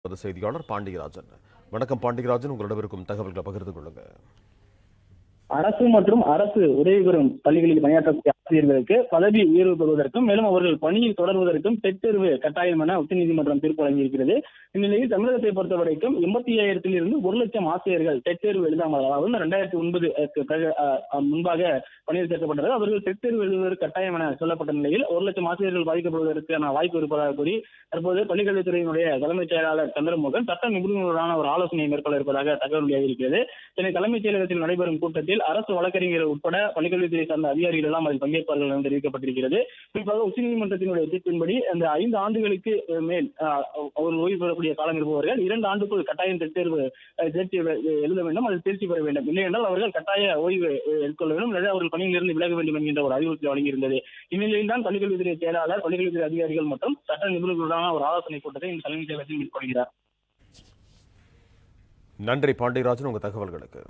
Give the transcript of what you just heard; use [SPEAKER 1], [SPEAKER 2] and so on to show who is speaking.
[SPEAKER 1] செய்தியாளர் பாண்டியராஜன். வணக்கம் பாண்டியராஜன், உங்களிடம் இருக்கும் தகவல்களை பகிர்ந்து கொள்ளுங்க.
[SPEAKER 2] அரசு மற்றும் அரசு உதவி பெறும் பள்ளிகளில் பணியாற்றக்கூடிய ஆசிரியர்களுக்கு பதவி உயர்வு பெறுவதற்கும் மேலும் அவர்கள் பணியில் தொடர்வதற்கும் டெட் தேர்வு கட்டாயம் என உச்சநீதிமன்றம் தீர்ப்பு வழங்கியிருக்கிறது. இந்நிலையில் தமிழகத்தை பொறுத்தவரைக்கும் 85,000 1 லட்சம் ஆசிரியர்கள் டெட் தேர்வு எழுதாமல், அதாவது 2009 முன்பாக பணியில் சேர்க்கப்பட்டது. அவர்கள் டெட் தேர்வு எழுதுவதற்கு கட்டாயம் என சொல்லப்பட்ட நிலையில் 1 லட்சம் ஆசிரியர்கள் பாதிக்கப்படுவதற்கான வாய்ப்பு இருப்பதாக கூறி தற்போது பள்ளிக்கல்வித்துறையினுடைய தலைமைச் செயலாளர் சந்திரமோகன் சட்ட நிபுணர்களுடனான ஒரு ஆலோசனையை மேற்கொள்ள இருப்பதாக தகவல் வெளியாகியிருக்கிறது. சென்னை தலைமைச் செயலகத்தில் நடைபெறும் கூட்டத்தில் அரசு வழக்கறிஞர்கள் உட்பட பள்ளிக்கல்வித்துறை சார்ந்த அதிகாரிகள் எல்லாம் அதில் பங்கேற்பார்கள் என்று தெரிவிக்கப்பட்டிருக்கிறது. குறிப்பாக உச்சநீதிமன்றத்தினுடைய தீர்ப்பின்படி அந்த 5 ஆண்டுகளுக்கு மேல் ஒரு ஓய்வு பெறக்கூடிய காலம் இருப்பவர்கள் 2 ஆண்டுக்குள் கட்டாயம் தேர்வு எழுத வேண்டும், அதில் தேர்ச்சி பெற வேண்டும். இல்லை என்றால் அவர்கள் கட்டாய ஓய்வு எடுத்துக்கொள்ள வேண்டும், அல்லது அவர்கள் பணியிலிருந்து விலக வேண்டும் என்கின்ற ஒரு அறிவுறுத்தல் வழங்கியிருந்தது. இந்நிலையில் தான் பள்ளிக்கல்வித்துறை செயலாளர், பள்ளிக்கல்வித்துறை அதிகாரிகள் மற்றும் சட்ட நிபுணர்களுடனான ஒரு ஆலோசனை கூட்டத்தை இந்த தலைமைச் செயலகத்தில் மேற்கொள்கிறார்.
[SPEAKER 1] நன்றி பாண்டியராஜன், உங்க தகவல்களுக்கு.